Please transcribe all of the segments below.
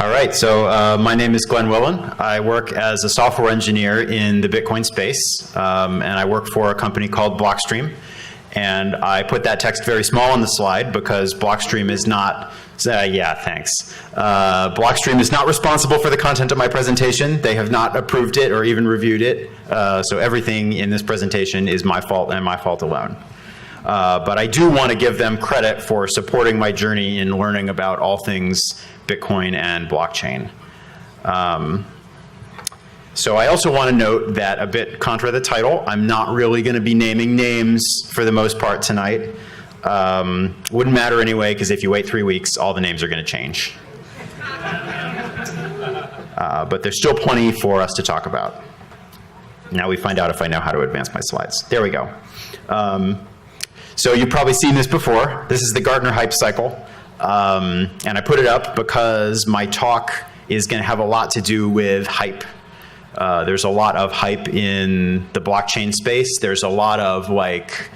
All right, so my name is Glenn Willen. I work as a software engineer in the Bitcoin space, and I work for a company called Blockstream. And I put that text very small on the slide because Blockstream is not, Blockstream is not responsible for the content of my presentation. They have not approved it or even reviewed it. So everything in this presentation is my fault and my fault alone. But I do want to give them credit for supporting my journey in learning about all things Bitcoin and blockchain. So I also want to note that, a bit contra the title, I'm not really going to be naming names for the most part tonight. Wouldn't matter anyway, because if you wait 3 weeks, all the names are going to change. But there's still plenty for us to talk about. Now we find out if I know how to advance my slides. There we go. So you've probably seen this before. This is the Gartner hype cycle. And I put it up because my talk is going to have a lot to do with hype. There's a lot of hype in the blockchain space. There's a lot of like,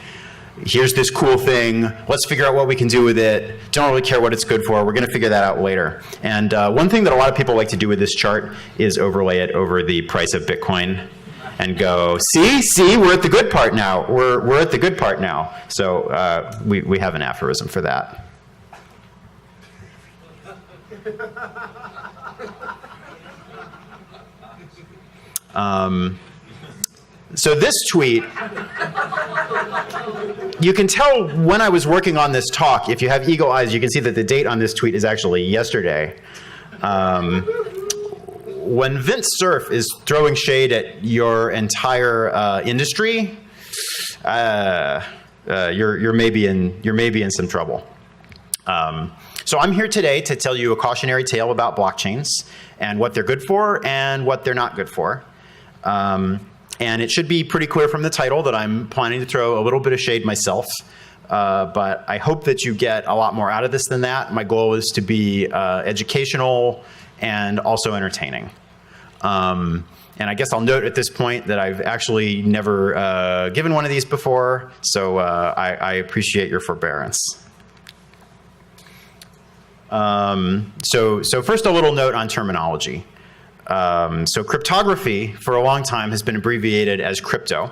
here's this cool thing, let's figure out what we can do with it. Don't really care what it's good for, we're going to figure that out later. And one thing that a lot of people like to do with this chart is overlay it over the price of Bitcoin and go, see, we're at the good part now. We're at the good part now. So we have an aphorism for that. So this tweet, you can tell when I was working on this talk, if you have eagle eyes, you can see that the date on this tweet is actually yesterday. When Vint Cerf is throwing shade at your entire industry, you're maybe in some trouble. So I'm here today to tell you a cautionary tale about blockchains and what they're good for and what they're not good for. And it should be pretty clear from the title that I'm planning to throw a little bit of shade myself, but I hope that you get a lot more out of this than that. My goal is to be educational and also entertaining. And I guess I'll note at this point that I've actually never given one of these before, so I appreciate your forbearance. So first, a little note on terminology. So cryptography for a long time has been abbreviated as crypto.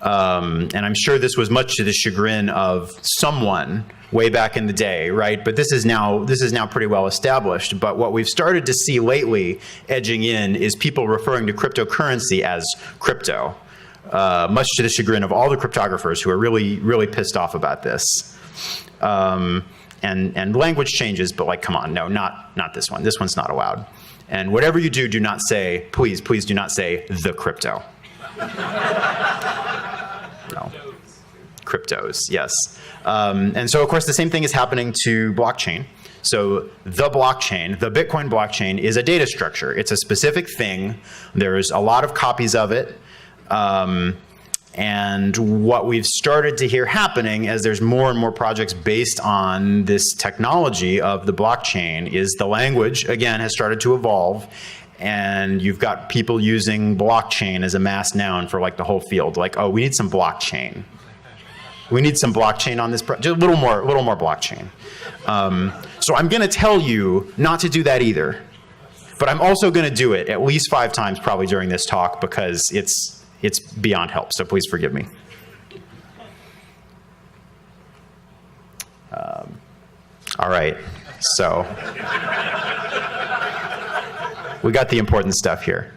And I'm sure this was much to the chagrin of someone way back in the day, right? But this is now pretty well established. But what we've started to see lately edging in is people referring to cryptocurrency as crypto, much to the chagrin of all the cryptographers who are really, really pissed off about this. And language changes, but like, come on, no, not this one. This one's not allowed. And whatever you do, do not say, please do not say the crypto. No. Cryptos, yes. And so, of course, the same thing is happening to blockchain. So the blockchain, the Bitcoin blockchain, is a data structure. It's a specific thing. There's a lot of copies of it. And what we've started to hear happening as there's more and more projects based on this technology of the blockchain is the language, again, has started to evolve. And you've got people using blockchain as a mass noun for like the whole field. Like, oh, we need some blockchain. We need some blockchain on this project. Just a little more blockchain. So I'm going to tell you not to do that either. But I'm also going to do it at least 5 times probably during this talk because it's beyond help, so please forgive me. All right, so we got the important stuff here.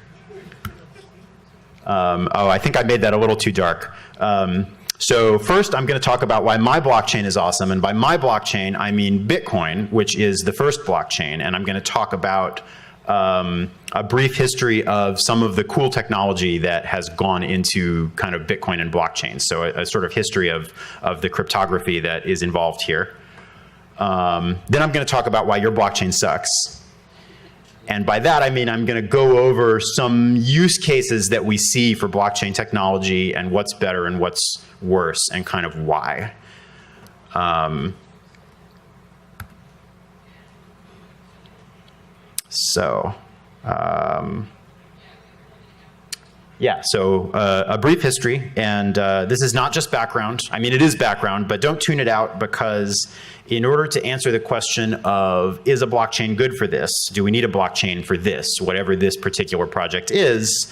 Oh, I think I made that a little too dark. So first, I'm going to talk about why my blockchain is awesome, and by my blockchain, I mean Bitcoin, which is the first blockchain, and I'm going to talk about a brief history of some of the cool technology that has gone into kind of Bitcoin and blockchain. So a sort of history of the cryptography that is involved here. Then I'm going to talk about why your blockchain sucks. And by that, I mean I'm going to go over some use cases that we see for blockchain technology and what's better and what's worse and kind of why. Yeah, so a brief history, and this is not just background. I mean, it is background, but don't tune it out, because in order to answer the question of, is a blockchain good for this? Do we need a blockchain for this, whatever this particular project is?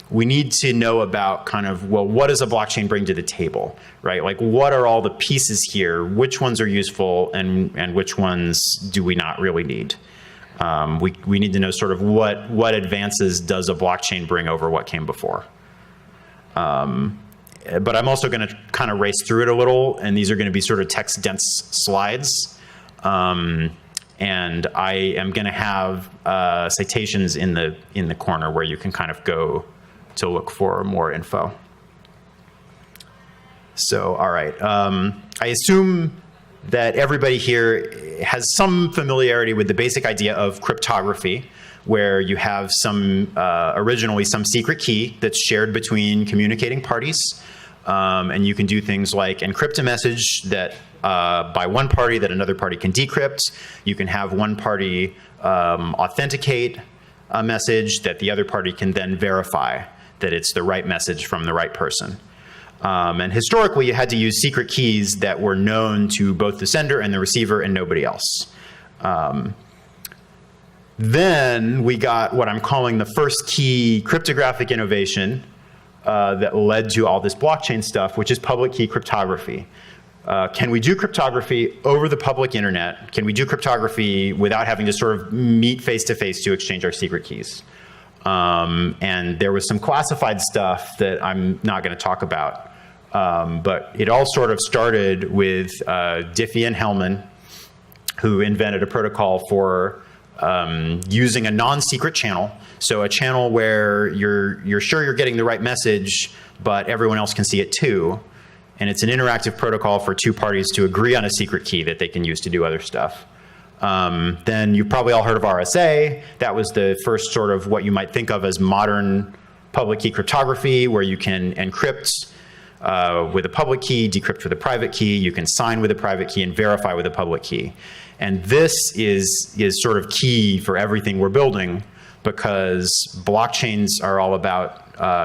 We need to know about kind of, well, what does a blockchain bring to the table, right? Like, what are all the pieces here? Which ones are useful, and which ones do we not really need? We need to know sort of what advances does a blockchain bring over what came before. But I'm also going to kind of race through it a little, and these are going to be sort of text-dense slides. And I am going to have citations in the corner where you can kind of go to look for more info. So, all right. I assume that everybody here has some familiarity with the basic idea of cryptography, where you have originally some secret key that's shared between communicating parties. And you can do things like encrypt a message that by one party that another party can decrypt. You can have one party authenticate a message that the other party can then verify that it's the right message from the right person. And historically, you had to use secret keys that were known to both the sender and the receiver and nobody else. Then we got what I'm calling the first key cryptographic innovation that led to all this blockchain stuff, which is public key cryptography. Can we do cryptography over the public internet? Can we do cryptography without having to sort of meet face-to-face to exchange our secret keys? And there was some classified stuff that I'm not going to talk about. But it all sort of started with Diffie and Hellman, who invented a protocol for using a non-secret channel. So a channel where you're sure you're getting the right message, but everyone else can see it too. And it's an interactive protocol for two parties to agree on a secret key that they can use to do other stuff. Then you've probably all heard of RSA. That was the first sort of what you might think of as modern public key cryptography, where you can encrypt with a public key, decrypt with a private key. You can sign with a private key and verify with a public key. And this is sort of key for everything we're building, because blockchains are all about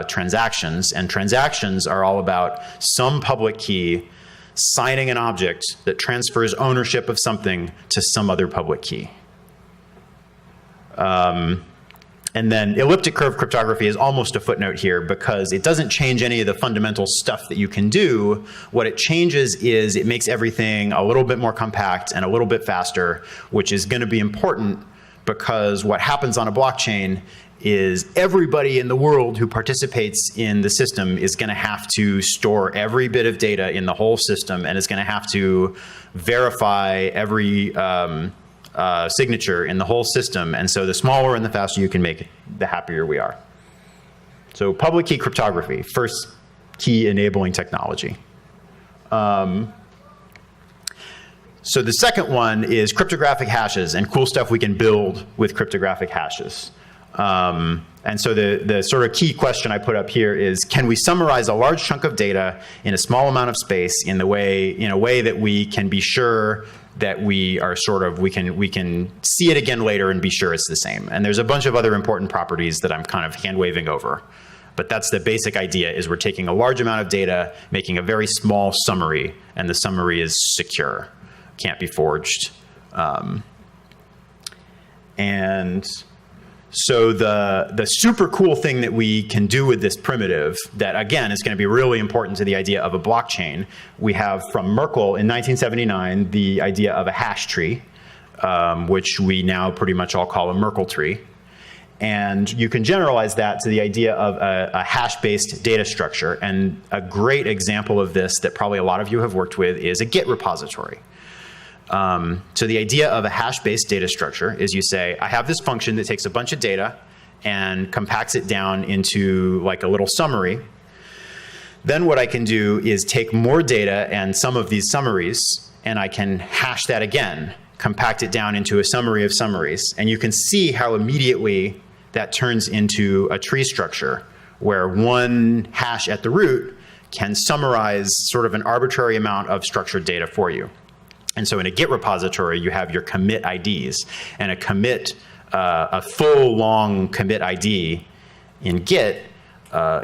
transactions, and transactions are all about some public key signing an object that transfers ownership of something to some other public key. And then elliptic curve cryptography is almost a footnote here, because it doesn't change any of the fundamental stuff that you can do. What it changes is it makes everything a little bit more compact and a little bit faster, which is going to be important, because what happens on a blockchain is everybody in the world who participates in the system is going to have to store every bit of data in the whole system, and is going to have to verify every signature in the whole system. And so the smaller and the faster you can make it, the happier we are. So public key cryptography, first key enabling technology. So the second one is cryptographic hashes, and cool stuff we can build with cryptographic hashes. And so the sort of key question I put up here is, can we summarize a large chunk of data in a small amount of space in a way that we can be sure that we can see it again later and be sure it's the same? And there's a bunch of other important properties that I'm kind of hand waving over. But that's the basic idea, is we're taking a large amount of data, making a very small summary, and the summary is secure, can't be forged. And so the super cool thing that we can do with this primitive, that again is going to be really important to the idea of a blockchain, we have from Merkle in 1979 the idea of a hash tree, which we now pretty much all call a Merkle tree. And you can generalize that to the idea of a hash-based data structure. And a great example of this that probably a lot of you have worked with is a Git repository. So the idea of a hash-based data structure is, you say, I have this function that takes a bunch of data and compacts it down into like a little summary. Then what I can do is take more data and some of these summaries, and I can hash that again, compact it down into a summary of summaries. And you can see how immediately that turns into a tree structure, where one hash at the root can summarize sort of an arbitrary amount of structured data for you. And so in a Git repository, you have your commit IDs, and a commit, a full long commit ID in Git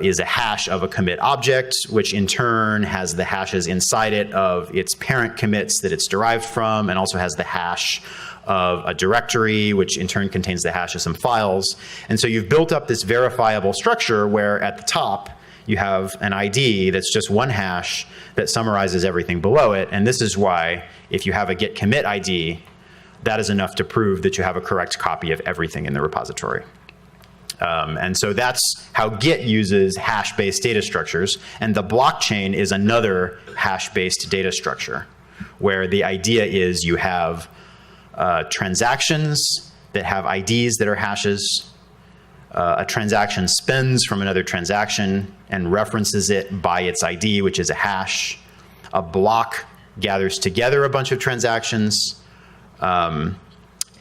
is a hash of a commit object, which in turn has the hashes inside it of its parent commits that it's derived from, and also has the hash of a directory, which in turn contains the hash of some files. And so you've built up this verifiable structure where at the top you have an ID that's just one hash that summarizes everything below it. And this is why if you have a git commit ID, that is enough to prove that you have a correct copy of everything in the repository. And so that's how Git uses hash-based data structures. And the blockchain is another hash-based data structure, where the idea is you have transactions that have IDs that are hashes. A transaction spends from another transaction and references it by its ID, which is a hash. A block gathers together a bunch of transactions, and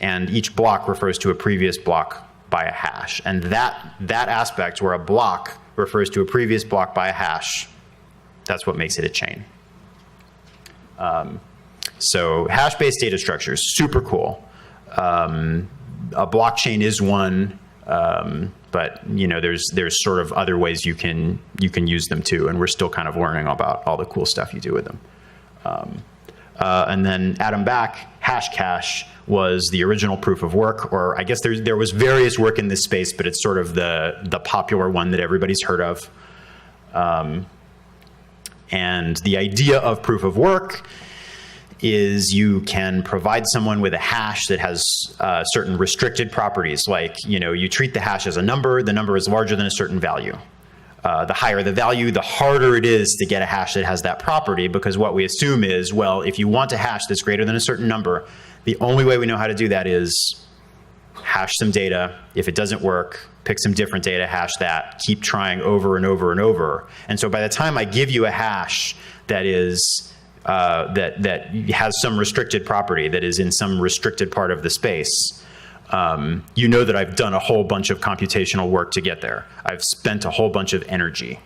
each block refers to a previous block by a hash. And that aspect where a block refers to a previous block by a hash, that's what makes it a chain. So hash-based data structures, super cool. A blockchain is one, but there's sort of other ways you can use them too, and we're still kind of learning about all the cool stuff you do with them. And then Adam Back, Hashcash, was the original proof of work, or I guess there was various work in this space, but it's sort of the popular one that everybody's heard of. And the idea of proof of work is you can provide someone with a hash that has certain restricted properties, like you treat the hash as a number. The number is larger than a certain value. The higher the value, the harder it is to get a hash that has that property, because what we assume is, well, if you want a hash that's greater than a certain number, the only way we know how to do that is hash some data. If it doesn't work, pick some different data, hash that, keep trying over and over and over. And so by the time I give you a hash that is that has some restricted property, that is in some restricted part of the space, you know that I've done a whole bunch of computational work to get there. I've spent a whole bunch of energy,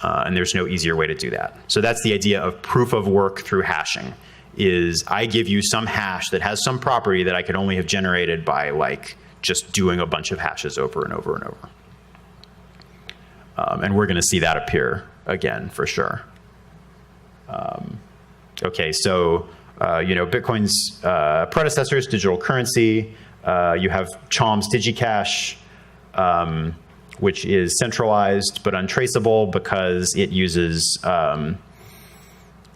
and there's no easier way to do that. So that's the idea of proof of work through hashing, is I give you some hash that has some property that I could only have generated by just doing a bunch of hashes over and over and over. And we're going to see that appear again for sure. Okay, so Bitcoin's predecessors, digital currency. You have Chom's DigiCash, which is centralized but untraceable because it uses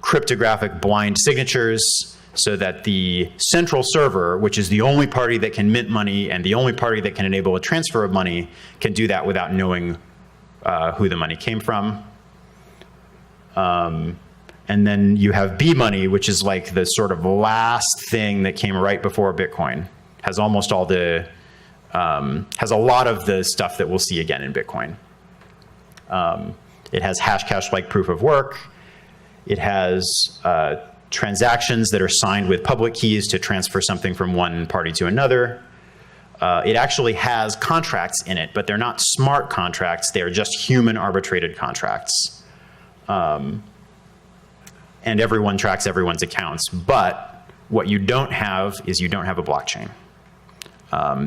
cryptographic blind signatures, so that the central server, which is the only party that can mint money and the only party that can enable a transfer of money, can do that without knowing who the money came from. And then you have B-money, which is like the sort of last thing that came right before Bitcoin. Has almost all the, has a lot of the stuff that we'll see again in Bitcoin. It has Hashcash-like proof of work. It has transactions that are signed with public keys to transfer something from one party to another. It actually has contracts in it, but they're not smart contracts. They're just human arbitrated contracts. And everyone tracks everyone's accounts. But what you don't have is you don't have a blockchain.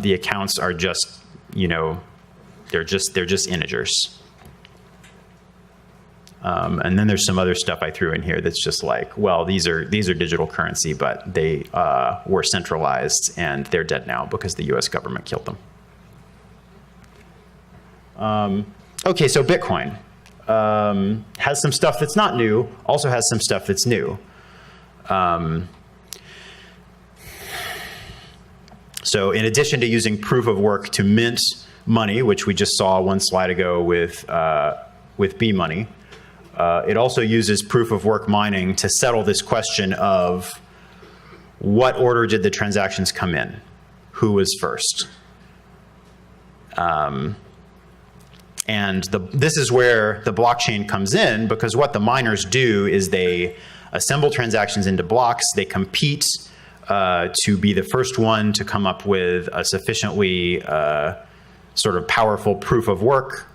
The accounts are just, they're just integers. And then there's some other stuff I threw in here that's just like, well, these are digital currency, but they were centralized and they're dead now because the US government killed them. Okay, so Bitcoin has some stuff that's not new, also has some stuff that's new. So in addition to using proof of work to mint money, which we just saw one slide ago with B-money, it also uses proof of work mining to settle this question of what order did the transactions come in? Who was first? And this is where the blockchain comes in, because what the miners do is they assemble transactions into blocks. They compete to be the first one to come up with a sufficiently sort of powerful proof of work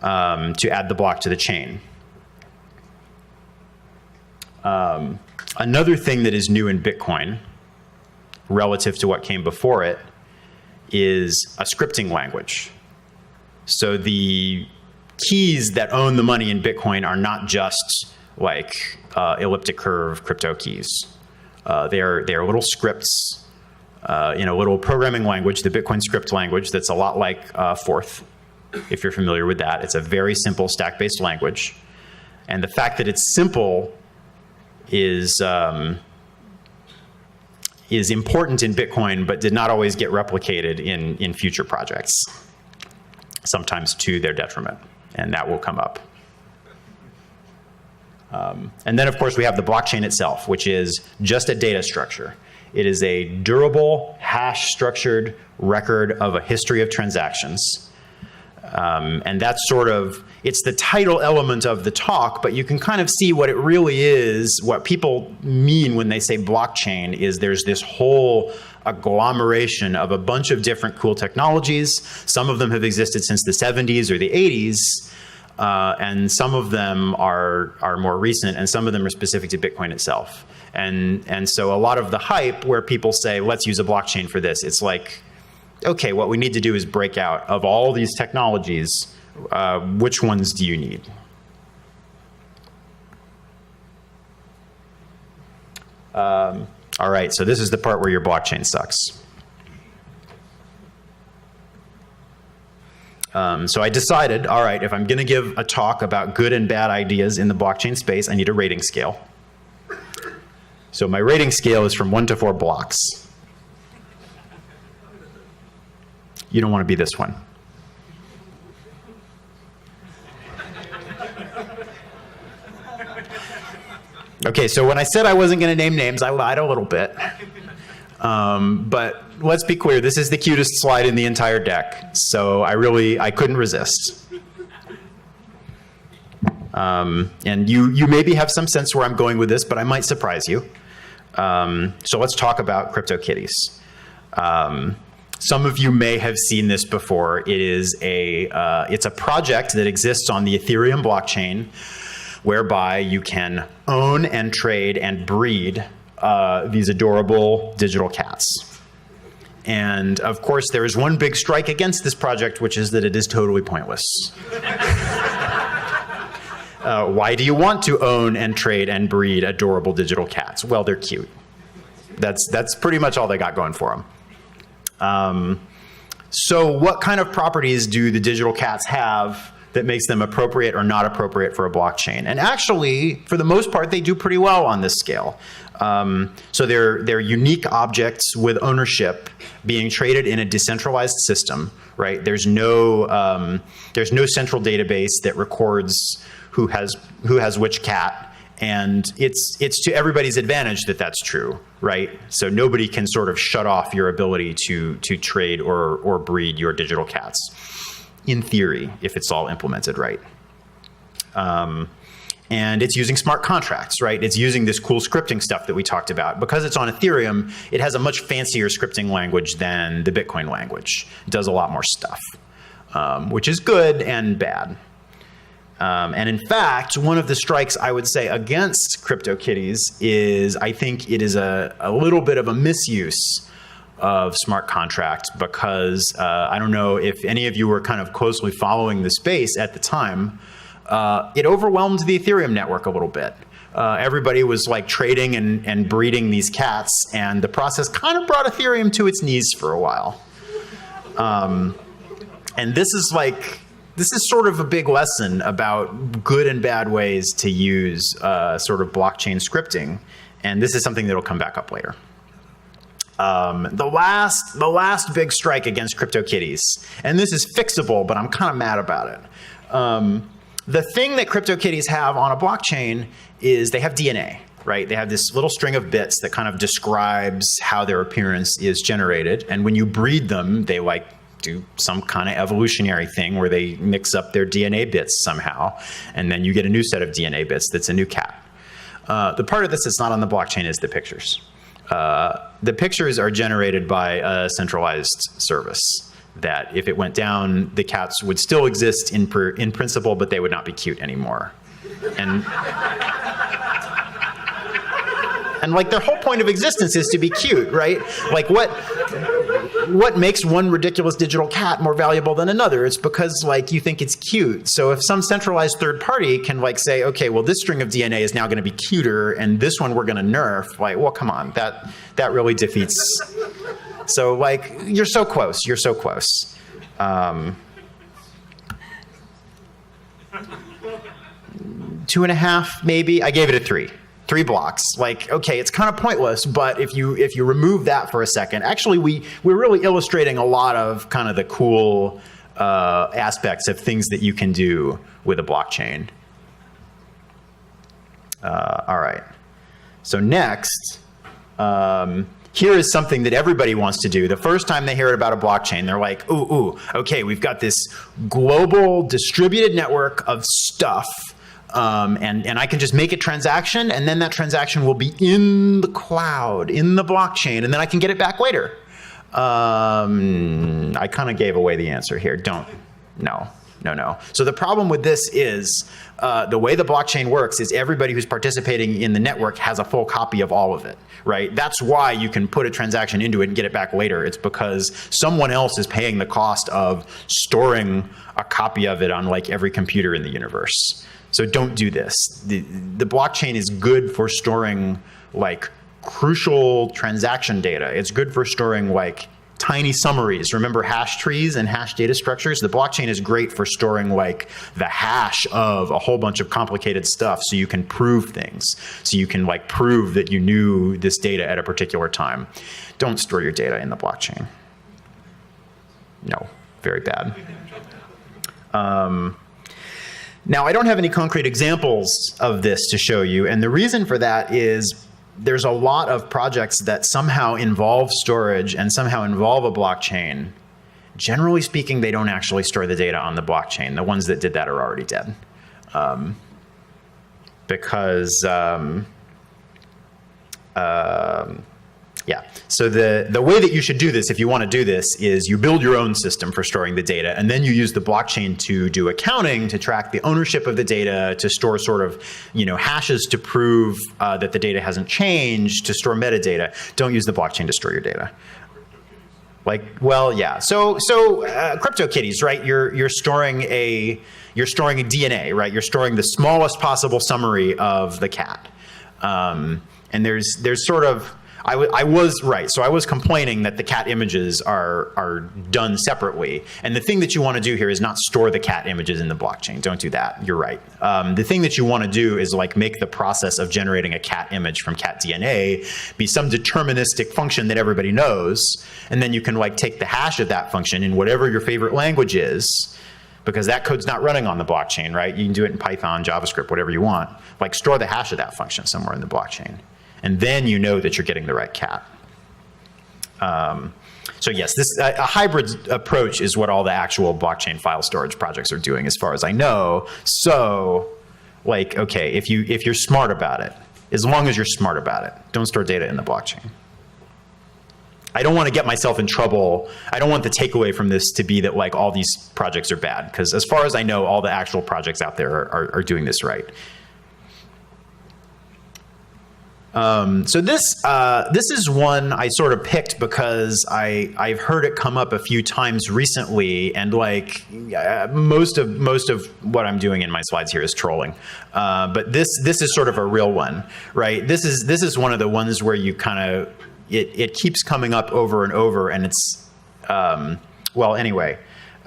to add the block to the chain. Another thing that is new in Bitcoin relative to what came before it is a scripting language. So the keys that own the money in Bitcoin are not just like elliptic curve crypto keys. They're little scripts in a little programming language, the Bitcoin script language, that's a lot like Forth, if you're familiar with that. It's a very simple stack-based language. And the fact that it's simple is important in Bitcoin, but did not always get replicated in future projects, sometimes to their detriment. And that will come up. And then, of course, we have the blockchain itself, which is just a data structure. It is a durable, hash-structured record of a history of transactions. And that's sort of, it's the title element of the talk, but you can kind of see what it really is. What people mean when they say blockchain is there's this whole agglomeration of a bunch of different cool technologies. Some of them have existed since the 70s or the 80s. And some of them are more recent, and some of them are specific to Bitcoin itself. And so a lot of the hype where people say, let's use a blockchain for this, it's like, okay, what we need to do is break out of all these technologies, which ones do you need? All right, so this is the part where your blockchain sucks. So I decided, all right, if I'm going to give a talk about good and bad ideas in the blockchain space, I need a rating scale. So my rating scale is from 1 to 4 blocks. You don't want to be this one. Okay, so when I said I wasn't going to name names, I lied a little bit. But let's be clear, this is the cutest slide in the entire deck, so I couldn't resist. And you maybe have some sense where I'm going with this, but I might surprise you. So let's talk about CryptoKitties. Some of you may have seen this before. It's a project that exists on the Ethereum blockchain, whereby you can own and trade and breed these adorable digital cats. And of course, there is one big strike against this project, which is that it is totally pointless. Why do you want to own and trade and breed adorable digital cats? Well, they're cute. That's pretty much all they got going for them. So what kind of properties do the digital cats have that makes them appropriate or not appropriate for a blockchain? And actually, for the most part, they do pretty well on this scale. So they're unique objects with ownership being traded in a decentralized system, right? There's no central database that records who has which cat, and it's to everybody's advantage that that's true, right? So nobody can sort of shut off your ability to trade or breed your digital cats, in theory, if it's all implemented right. And it's using smart contracts, right? It's using this cool scripting stuff that we talked about. Because it's on Ethereum, it has a much fancier scripting language than the Bitcoin language. It does a lot more stuff, which is good and bad. And in fact, one of the strikes I would say against CryptoKitties is I think it is a little bit of a misuse of smart contracts, because I don't know if any of you were kind of closely following the space at the time. It overwhelmed the Ethereum network a little bit. Everybody was like trading and breeding these cats, and the process kind of brought Ethereum to its knees for a while. And this is sort of a big lesson about good and bad ways to use sort of blockchain scripting, and this is something that'll come back up later. The last big strike against CryptoKitties, and this is fixable, but I'm kind of mad about it. The thing that CryptoKitties have on a blockchain is they have DNA, right? They have this little string of bits that kind of describes how their appearance is generated. And when you breed them, they like do some kind of evolutionary thing where they mix up their DNA bits somehow. And then you get a new set of DNA bits that's a new cat. The part of this that's not on the blockchain is the pictures. The pictures are generated by a centralized service that if it went down, the cats would still exist in principle, but they would not be cute anymore. And like their whole point of existence is to be cute, right? Like what makes one ridiculous digital cat more valuable than another? It's because like you think it's cute. So if some centralized third party can like say, okay, well this string of DNA is now going to be cuter, and this one we're going to nerf. Like, well, come on, that really defeats. So like you're so close. You're so close. 2.5 maybe. I gave it a 3. 3 blocks. Like, okay, it's kind of pointless, but if you remove that for a second, actually we're really illustrating a lot of kind of the cool aspects of things that you can do with a blockchain. All right. So next, here is something that everybody wants to do. The first time they hear about a blockchain, they're like, ooh, okay, we've got this global distributed network of stuff. And I can just make a transaction, and then that transaction will be in the cloud, in the blockchain, and then I can get it back later. I kind of gave away the answer here. No. So the problem with this is the way the blockchain works is everybody who's participating in the network has a full copy of all of it, right? That's why you can put a transaction into it and get it back later. It's because someone else is paying the cost of storing a copy of it on like every computer in the universe. So don't do this. The blockchain is good for storing like crucial transaction data. It's good for storing like tiny summaries. Remember hash trees and hash data structures? The blockchain is great for storing like the hash of a whole bunch of complicated stuff so you can prove things. So you can like prove that you knew this data at a particular time. Don't store your data in the blockchain. No, very bad. Now, I don't have any concrete examples of this to show you, and the reason for that is there's a lot of projects that somehow involve storage and somehow involve a blockchain. Generally speaking, they don't actually store the data on the blockchain. The ones that did that are already dead. Yeah, so the way that you should do this, if you want to do this, is you build your own system for storing the data, and then you use the blockchain to do accounting, to track the ownership of the data, to store sort of, hashes to prove that the data hasn't changed, to store metadata. Don't use the blockchain to store your data. Like, well, yeah. So CryptoKitties, right? You're storing a DNA, right? You're storing the smallest possible summary of the cat, and there's sort of. I was right. So I was complaining that the cat images are done separately. And the thing that you want to do here is not store the cat images in the blockchain. Don't do that. You're right. The thing that you want to do is like make the process of generating a cat image from cat DNA be some deterministic function that everybody knows. And then you can like take the hash of that function in whatever your favorite language is, because that code's not running on the blockchain, right? You can do it in Python, JavaScript, whatever you want. Like store the hash of that function somewhere in the blockchain. And then you know that you're getting the right cat. So yes, a hybrid approach is what all the actual blockchain file storage projects are doing, as far as I know. So, like, okay, if you're smart about it, as long as you're smart about it, don't store data in the blockchain. I don't want to get myself in trouble. I don't want the takeaway from this to be that like all these projects are bad, because as far as I know, all the actual projects out there are doing this right. So this is one I sort of picked because I've heard it come up a few times recently, and like most of what I'm doing in my slides here is trolling. But this is sort of a real one, right? This is one of the ones where you kind of it keeps coming up over and over, and it's well, anyway.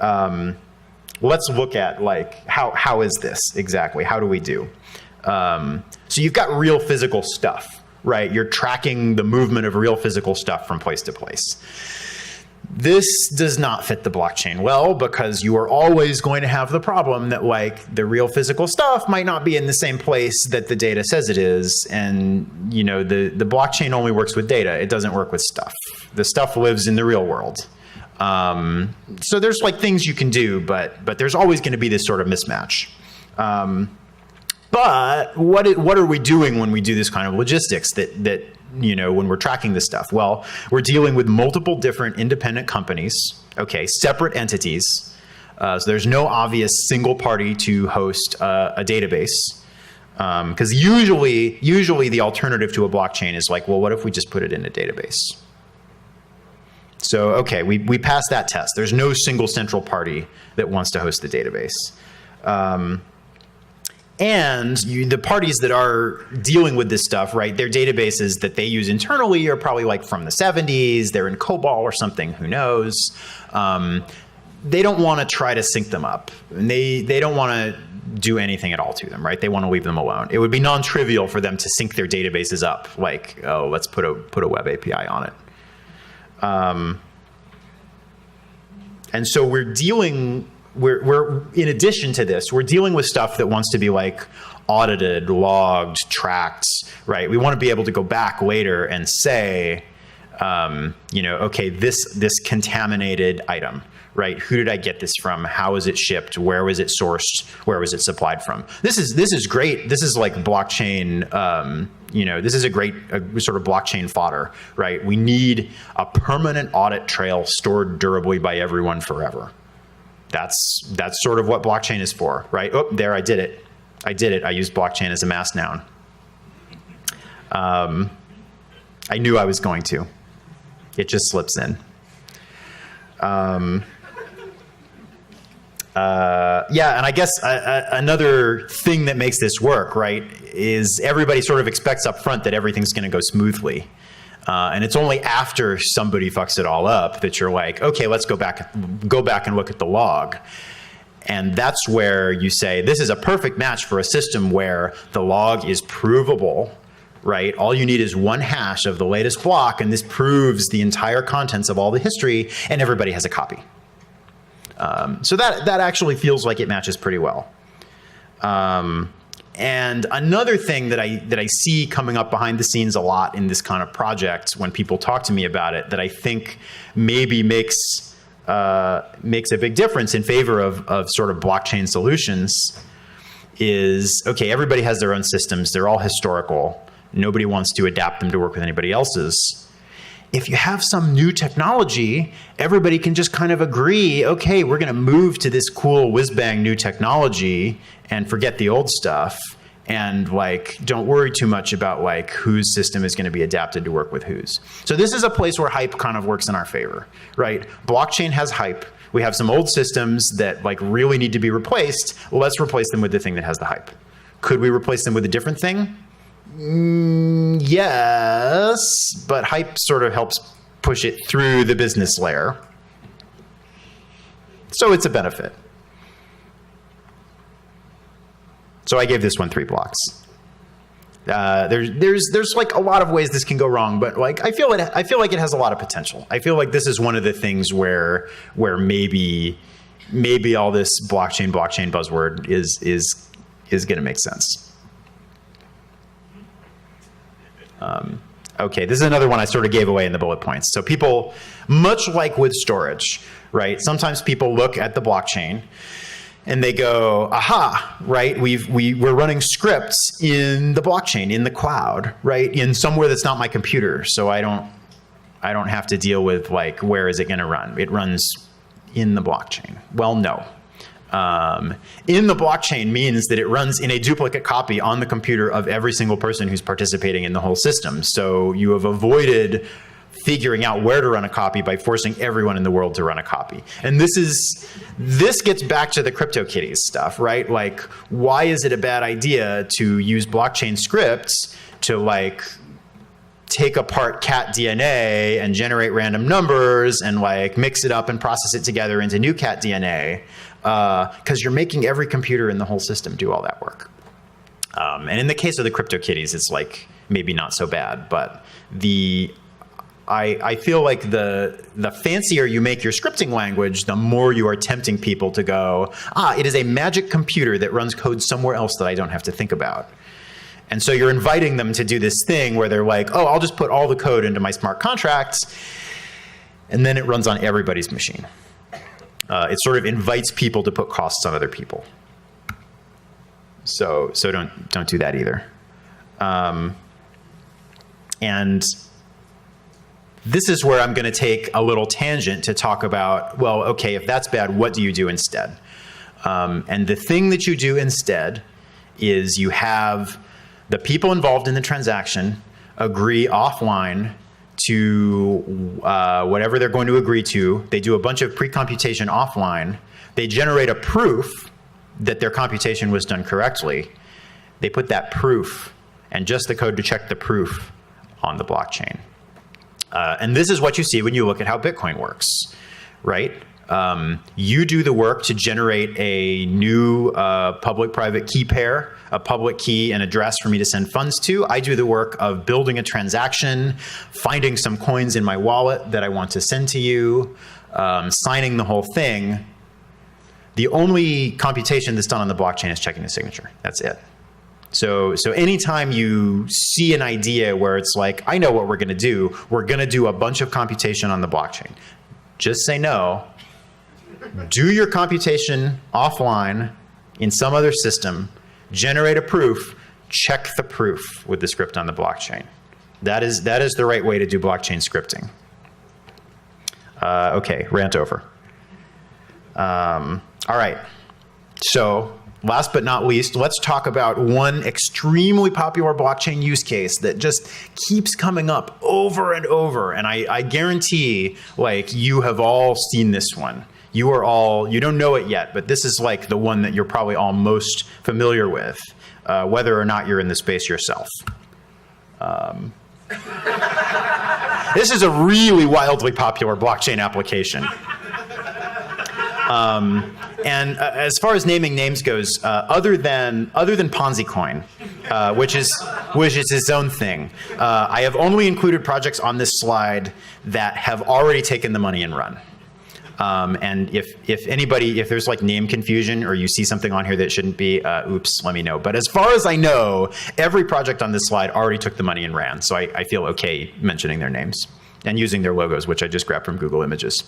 Let's look at like how is this exactly? How do we do? So you've got real physical stuff, right? You're tracking the movement of real physical stuff from place to place. This does not fit the blockchain well, because you are always going to have the problem that like the real physical stuff might not be in the same place that the data says it is. And the blockchain only works with data. It doesn't work with stuff. The stuff lives in the real world. So there's like things you can do, but there's always going to be this sort of mismatch. But what are we doing when we do this kind of logistics that when we're tracking this stuff? Well, we're dealing with multiple different independent companies, okay, separate entities. So there's no obvious single party to host a database. Because usually the alternative to a blockchain is like, well, what if we just put it in a database? So, okay, we passed that test. There's no single central party that wants to host the database. And the parties that are dealing with this stuff, right, their databases that they use internally are probably like from the 70s. They're in COBOL or something, who knows. They don't want to try to sync them up. And they don't want to do anything at all to them, right? They want to leave them alone. It would be non-trivial for them to sync their databases up, like, oh, let's put a web API on it. And so we're in addition to this, we're dealing with stuff that wants to be like audited, logged, tracked, right? We want to be able to go back later and say, okay, this contaminated item, right? Who did I get this from? How was it shipped? Where was it sourced? Where was it supplied from? This is great. This is like blockchain. This is a great sort of blockchain fodder, right? We need a permanent audit trail stored durably by everyone forever. That's sort of what blockchain is for, right? Oh, there, I did it. I used blockchain as a mass noun. I knew I was going to. It just slips in. And I guess another thing that makes this work, right, is everybody sort of expects up front that everything's going to go smoothly. And it's only after somebody fucks it all up that you're like, okay, let's go back and look at the log. And that's where you say, this is a perfect match for a system where the log is provable, right? All you need is one hash of the latest block, and this proves the entire contents of all the history, and everybody has a copy. So that actually feels like it matches pretty well. And another thing that I see coming up behind the scenes a lot in this kind of project when people talk to me about it that I think maybe makes a big difference in favor of sort of blockchain solutions is, okay, everybody has their own systems. They're all historical. Nobody wants to adapt them to work with anybody else's. If you have some new technology, everybody can just kind of agree, okay, we're going to move to this cool whiz-bang new technology and forget the old stuff, and like don't worry too much about like whose system is going to be adapted to work with whose. So this is a place where hype kind of works in our favor, right? Blockchain has hype. We have some old systems that like really need to be replaced. Well, let's replace them with the thing that has the hype. Could we replace them with a different thing? Yes, but hype sort of helps push it through the business layer. So it's a benefit. So I gave this one 3 blocks. There's like a lot of ways this can go wrong, but like I feel like it has a lot of potential. I feel like this is one of the things where maybe all this blockchain buzzword is going to make sense. Okay, this is another one I sort of gave away in the bullet points. So people, much like with storage, right? Sometimes people look at the blockchain and they go, aha, right? We're running scripts in the blockchain, in the cloud, right? In somewhere that's not my computer. So I don't have to deal with like, where is it going to run? It runs in the blockchain. Well, no. In the blockchain means that it runs in a duplicate copy on the computer of every single person who's participating in the whole system. So you have avoided figuring out where to run a copy by forcing everyone in the world to run a copy. And this gets back to the CryptoKitties stuff, right? Like, why is it a bad idea to use blockchain scripts to like take apart cat DNA and generate random numbers and like mix it up and process it together into new cat DNA? Because you're making every computer in the whole system do all that work. And in the case of the CryptoKitties, it's like maybe not so bad, but I feel like the fancier you make your scripting language, the more you are tempting people to go, it is a magic computer that runs code somewhere else that I don't have to think about. And so you're inviting them to do this thing where they're like, oh, I'll just put all the code into my smart contracts, and then it runs on everybody's machine. It sort of invites people to put costs on other people. So don't do that either. And this is where I'm going to take a little tangent to talk about, well, okay, if that's bad, what do you do instead? And the thing that you do instead is you have the people involved in the transaction agree offline to whatever they're going to agree to. They do a bunch of pre-computation offline. They generate a proof that their computation was done correctly. They put that proof and just the code to check the proof on the blockchain. And this is what you see when you look at how Bitcoin works, right? You do the work to generate a new public-private key pair, a public key and address for me to send funds to. I do the work of building a transaction, finding some coins in my wallet that I want to send to you, signing the whole thing. The only computation that's done on the blockchain is checking the signature. That's it. So anytime you see an idea where it's like, I know what we're going to do. We're going to do a bunch of computation on the blockchain. Just say no. Do your computation offline in some other system, generate a proof, check the proof with the script on the blockchain. That is the right way to do blockchain scripting. Okay, rant over. All right, so last but not least, let's talk about one extremely popular blockchain use case that just keeps coming up over and over. And I guarantee, like, you have all seen this one. You don't know it yet, but this is like the one that you're probably all most familiar with, whether or not you're in the space yourself. This is a really wildly popular blockchain application. And as far as naming names goes, other than Ponzi Coin, which is its own thing, I have only included projects on this slide that have already taken the money and run. And if there's like name confusion or you see something on here that shouldn't be, oops, let me know. But as far as I know, every project on this slide already took the money and ran. So I feel okay mentioning their names and using their logos, which I just grabbed from Google Images.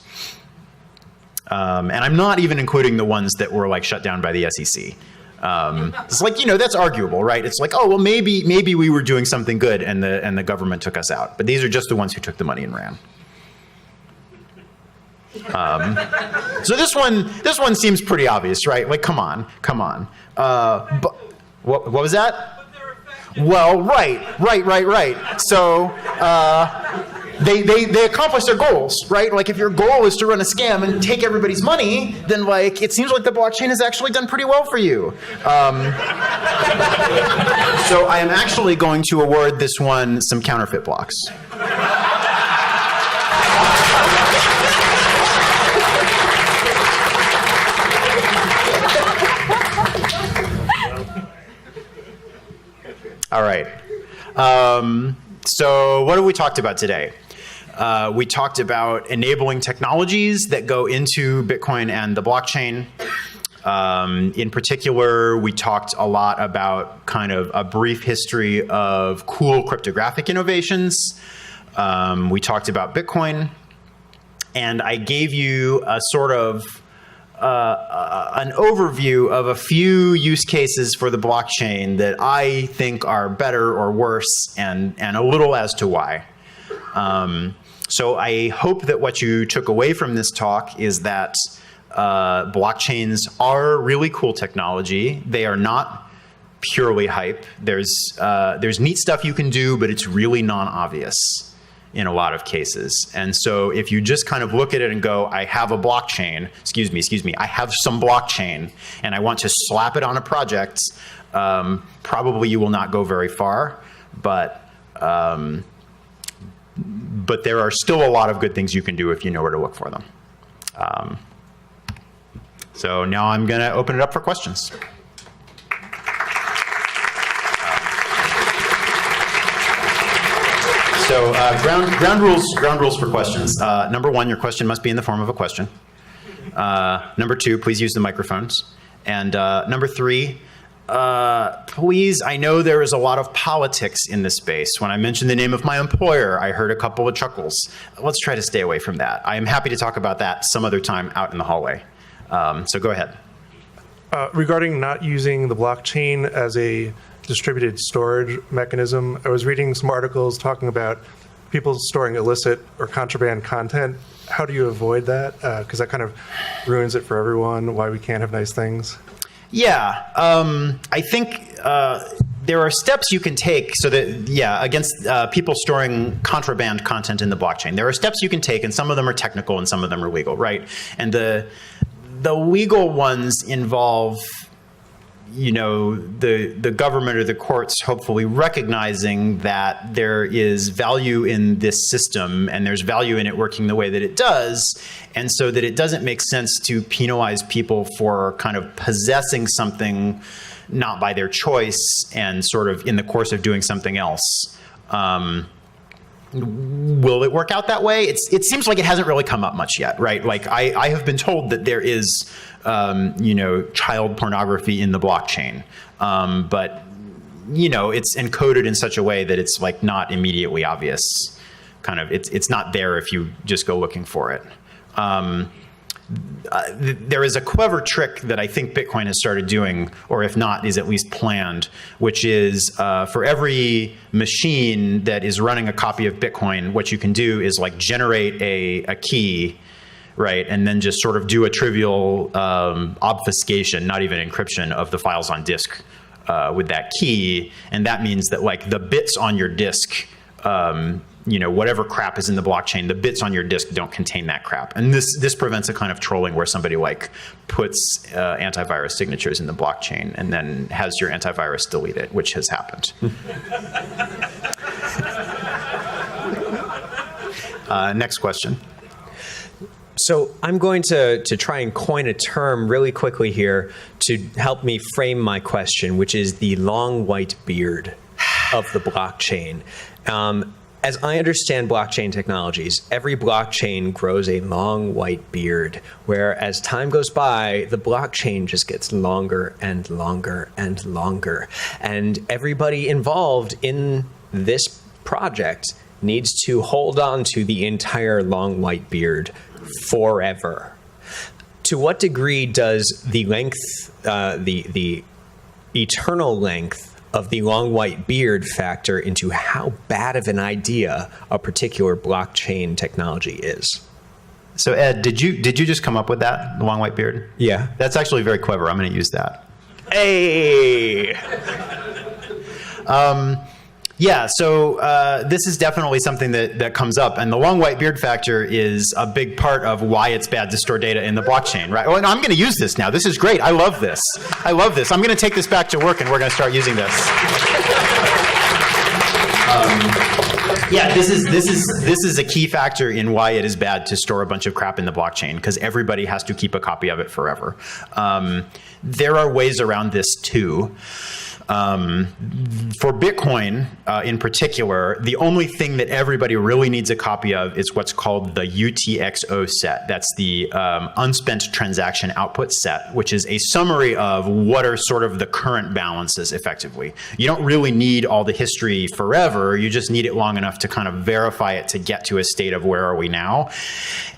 And I'm not even including the ones that were like shut down by the SEC. It's like, that's arguable, right? It's like, oh, well, maybe we were doing something good and the government took us out. But these are just the ones who took the money and ran. So this one seems pretty obvious, right? Like, come on. But what was that? Well, right. So they accomplish their goals, right? Like, if your goal is to run a scam and take everybody's money, then like it seems like the blockchain has actually done pretty well for you. So I am actually going to award this one some counterfeit blocks. All right. So what have we talked about today? We talked about enabling technologies that go into Bitcoin and the blockchain. In particular, we talked a lot about kind of a brief history of cool cryptographic innovations. We talked about Bitcoin. And I gave you a sort of an overview of a few use cases for the blockchain that I think are better or worse, and a little as to why. So I hope that what you took away from this talk is that blockchains are really cool technology. They are not purely hype. There's neat stuff you can do, but it's really non-obvious in a lot of cases. And so if you just kind of look at it and go, I have a blockchain, excuse me, I have some blockchain and I want to slap it on a project, probably you will not go very far, but there are still a lot of good things you can do if you know where to look for them. So now I'm gonna open it up for questions. So ground rules for questions. Number one, your question must be in the form of a question. Number two, please use the microphones. And number three, please, I know there is a lot of politics in this space. When I mentioned the name of my employer, I heard a couple of chuckles. Let's try to stay away from that. I am happy to talk about that some other time out in the hallway. So go ahead. Regarding not using the blockchain as a distributed storage mechanism, I was reading some articles talking about people storing illicit or contraband content. How do you avoid that? Because that kind of ruins it for everyone, why we can't have nice things. Yeah, I think there are steps you can take so that, against people storing contraband content in the blockchain. There are steps you can take, and some of them are technical and some of them are legal, right? And the legal ones involve, the government or the courts hopefully recognizing that there is value in this system and there's value in it working the way that it does, and so that it doesn't make sense to penalize people for kind of possessing something not by their choice and sort of in the course of doing something else. Will it work out that way? It seems like it hasn't really come up much yet, right? Like I have been told that there is, child pornography in the blockchain, but it's encoded in such a way that it's like not immediately obvious. Kind of, it's not there if you just go looking for it. There is a clever trick that I think Bitcoin has started doing, or if not, is at least planned, which is for every machine that is running a copy of Bitcoin, what you can do is like generate a key, right? And then just sort of do a trivial obfuscation, not even encryption, of the files on disk with that key. And that means that like the bits on your disk, whatever crap is in the blockchain, the bits on your disk don't contain that crap. And this prevents a kind of trolling where somebody like puts antivirus signatures in the blockchain and then has your antivirus delete it, which has happened. Next question. So I'm going to try and coin a term really quickly here to help me frame my question, which is the long white beard of the blockchain. As I understand blockchain technologies, every blockchain grows a long white beard, where as time goes by, the blockchain just gets longer and longer and longer. And everybody involved in this project needs to hold on to the entire long white beard forever. To what degree does the length, the eternal length of the long white beard factor into how bad of an idea a particular blockchain technology is? So Ed, did you just come up with that, the long white beard? Yeah. That's actually very clever. I'm going to use that. Hey! So this is definitely something that comes up, and the long white beard factor is a big part of why it's bad to store data in the blockchain, right? Oh, and I'm going to use this now. This is great. I love this. I'm going to take this back to work, and we're going to start using this. This is a key factor in why it is bad to store a bunch of crap in the blockchain, because everybody has to keep a copy of it forever. There are ways around this too. For Bitcoin in particular, the only thing that everybody really needs a copy of is what's called the UTXO set. That's the unspent transaction output set, which is a summary of what are sort of the current balances effectively. You don't really need all the history forever. You just need it long enough to kind of verify it to get to a state of where are we now.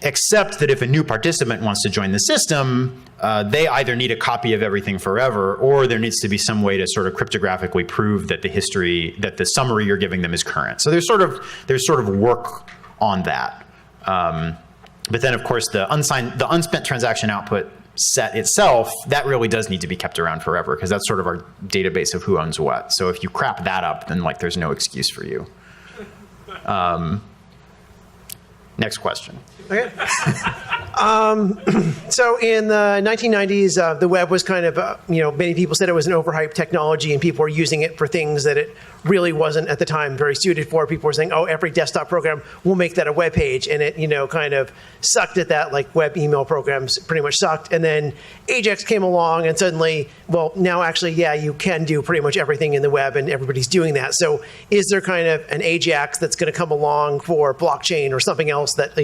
Except that if a new participant wants to join the system, they either need a copy of everything forever, or there needs to be some way to sort of cryptographically prove that the summary you're giving them is current. So there's sort of work on that. But then, of course, the unspent transaction output set itself, that really does need to be kept around forever, because that's sort of our database of who owns what. So if you crap that up, then like there's no excuse for you. Next question. Okay. So in the 1990s, the web was kind of, many people said it was an overhyped technology, and people were using it for things that it really wasn't at the time very suited for. People were saying, oh, every desktop program will make that a web page. And it, kind of sucked at that, like web email programs pretty much sucked. And then AJAX came along, and suddenly, well, now actually, yeah, you can do pretty much everything in the web, and everybody's doing that. So is there kind of an AJAX that's going to come along for blockchain or something else that,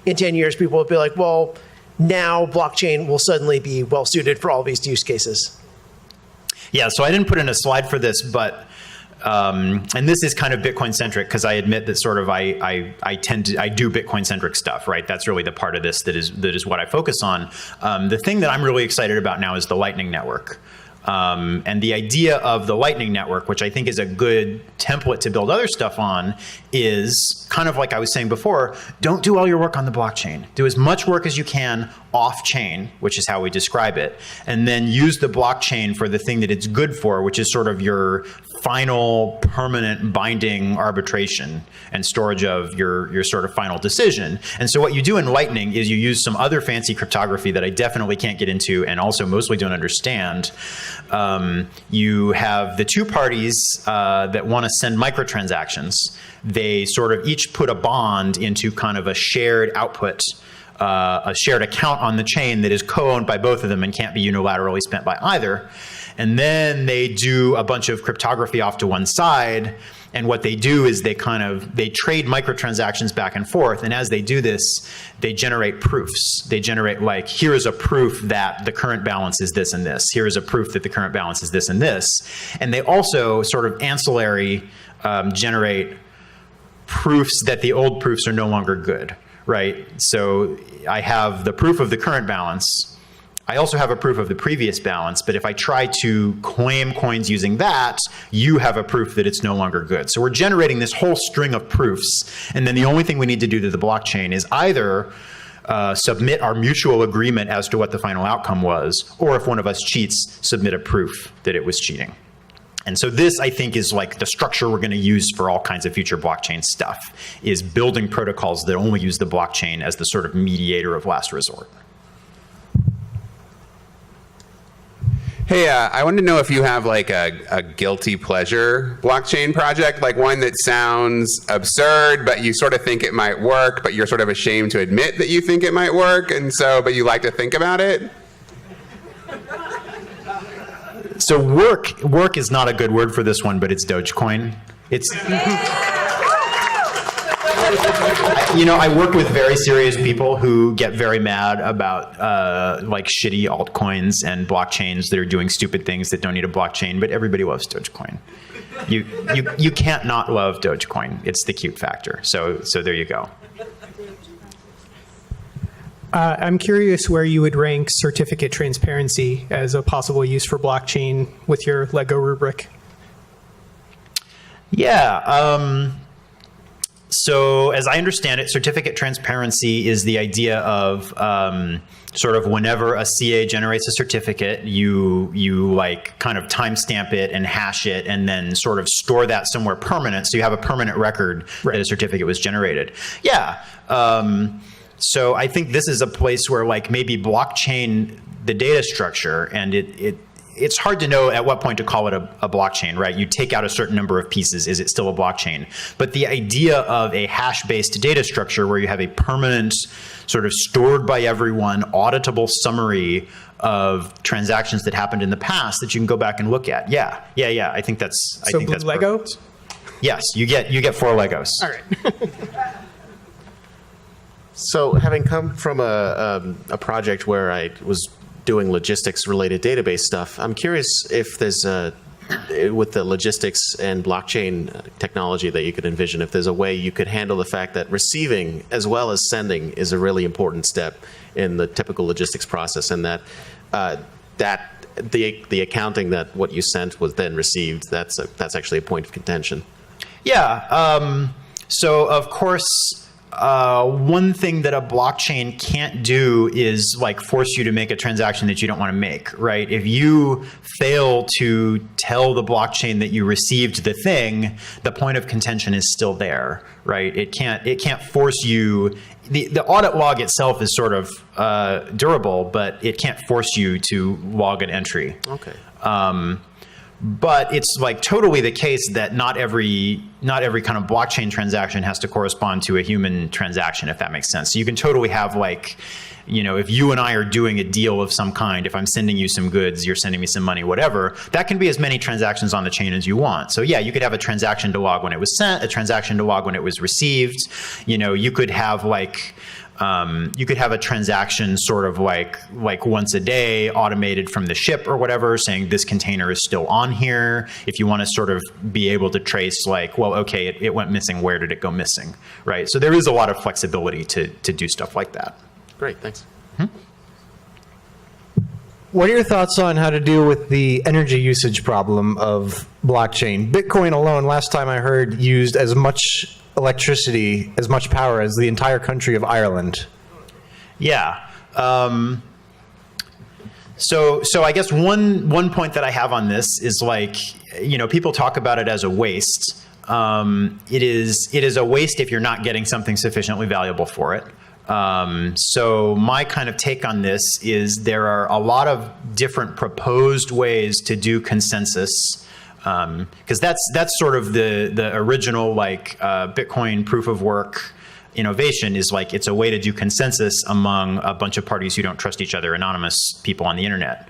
in 10 years, people will be like, well, now blockchain will suddenly be well suited for all these use cases? Yeah, so I didn't put in a slide for this, but and this is kind of Bitcoin centric, because I admit that sort of I do Bitcoin centric stuff, right? That's really the part of this that is what I focus on. The thing that I'm really excited about now is the Lightning Network. And the idea of the Lightning Network, which I think is a good template to build other stuff on, is kind of like I was saying before, don't do all your work on the blockchain. Do as much work as you can off-chain, which is how we describe it, and then use the blockchain for the thing that it's good for, which is sort of your final permanent binding arbitration and storage of your sort of final decision. And so what you do in Lightning is you use some other fancy cryptography that I definitely can't get into and also mostly don't understand. You have the two parties that want to send microtransactions. They sort of each put a bond into kind of a shared output, a shared account on the chain that is co-owned by both of them and can't be unilaterally spent by either. And then they do a bunch of cryptography off to one side. And what they do is they trade microtransactions back and forth. And as they do this, they generate proofs. They generate like, here is a proof that the current balance is this and this. Here is a proof that the current balance is this and this. And they also sort of ancillary generate proofs that the old proofs are no longer good, right? So I have the proof of the current balance. I also have a proof of the previous balance, but if I try to claim coins using that, you have a proof that it's no longer good. So we're generating this whole string of proofs, and then the only thing we need to do to the blockchain is either submit our mutual agreement as to what the final outcome was, or if one of us cheats, submit a proof that it was cheating. And so this, I think, is like the structure we're going to use for all kinds of future blockchain stuff, is building protocols that only use the blockchain as the sort of mediator of last resort. Hey, I wanted to know if you have like a guilty pleasure blockchain project, like one that sounds absurd, but you sort of think it might work, but you're sort of ashamed to admit that you think it might work, and so, but you like to think about it? So work is not a good word for this one, but it's Dogecoin. It's... You know, I work with very serious people who get very mad about like shitty altcoins and blockchains that are doing stupid things that don't need a blockchain, but everybody loves Dogecoin. You can't not love Dogecoin. It's the cute factor. So there you go. I'm curious where you would rank certificate transparency as a possible use for blockchain with your Lego rubric. Yeah. So as I understand it, certificate transparency is the idea of sort of whenever a CA generates a certificate, you like kind of timestamp it and hash it and then sort of store that somewhere permanent. So you have a permanent record that a certificate was generated. Yeah. So I think this is a place where like maybe blockchain, the data structure, and it's hard to know at what point to call it a blockchain, right? You take out a certain number of pieces, is it still a blockchain? But the idea of a hash-based data structure where you have a permanent, sort of stored by everyone, auditable summary of transactions that happened in the past that you can go back and look at. Yeah. I think that's So blue Lego? Perfect. Yes, you get 4 Legos. All right. So having come from a project where I was doing logistics-related database stuff, I'm curious if there's with the logistics and blockchain technology that you could envision, if there's a way you could handle the fact that receiving as well as sending is a really important step in the typical logistics process, and that the accounting that what you sent was then received, that's actually a point of contention. Yeah. So of course, one thing that a blockchain can't do is like force you to make a transaction that you don't want to make, right? If you fail to tell the blockchain that you received the thing, the point of contention is still there, right? It can't force you. The audit log itself is sort of durable, but it can't force you to log an entry. Okay. But it's like totally the case that not every kind of blockchain transaction has to correspond to a human transaction, if that makes sense. So you can totally have like, you know, if you and I are doing a deal of some kind, if I'm sending you some goods, you're sending me some money, whatever, that can be as many transactions on the chain as you want. So yeah, you could have a transaction to log when it was sent, a transaction to log when it was received. You know, you could have like, you could have a transaction sort of like once a day automated from the ship or whatever, saying this container is still on here. If you want to sort of be able to trace like, well, okay, it went missing. Where did it go missing? Right. So there is a lot of flexibility to do stuff like that. Great, thanks. what are your thoughts on how to deal with the energy usage problem of blockchain? Bitcoin alone, last time I heard, used as much electricity, as much power as the entire country of Ireland. Yeah. So I guess one point that I have on this is like, people talk about it as a waste. It is a waste if you're not getting something sufficiently valuable for it. So my kind of take on this is there are a lot of different proposed ways to do consensus, because that's sort of the original Bitcoin proof of work innovation is like it's a way to do consensus among a bunch of parties who don't trust each other, anonymous people on the internet,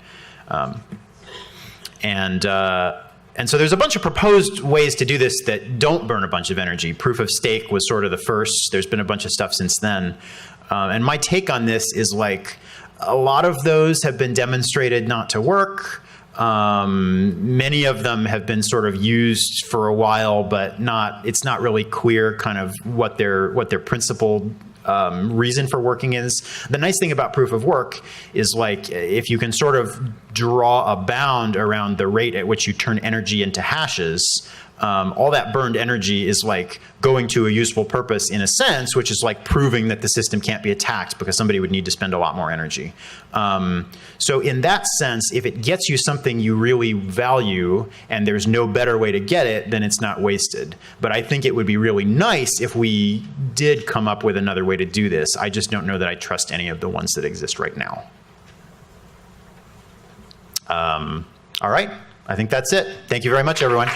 and so there's a bunch of proposed ways to do this that don't burn a bunch of energy. Proof of stake was sort of the first. There's been a bunch of stuff since then. And my take on this is like a lot of those have been demonstrated not to work. Many of them have been sort of used for a while, but it's not really clear kind of what their principled reason for working is. The nice thing about proof of work is like if you can sort of draw a bound around the rate at which you turn energy into hashes, all that burned energy is like going to a useful purpose in a sense, which is like proving that the system can't be attacked because somebody would need to spend a lot more energy. So in that sense, if it gets you something you really value and there's no better way to get it, then it's not wasted. But I think it would be really nice if we did come up with another way to do this. I just don't know that I trust any of the ones that exist right now. All right, I think that's it. Thank you very much, everyone.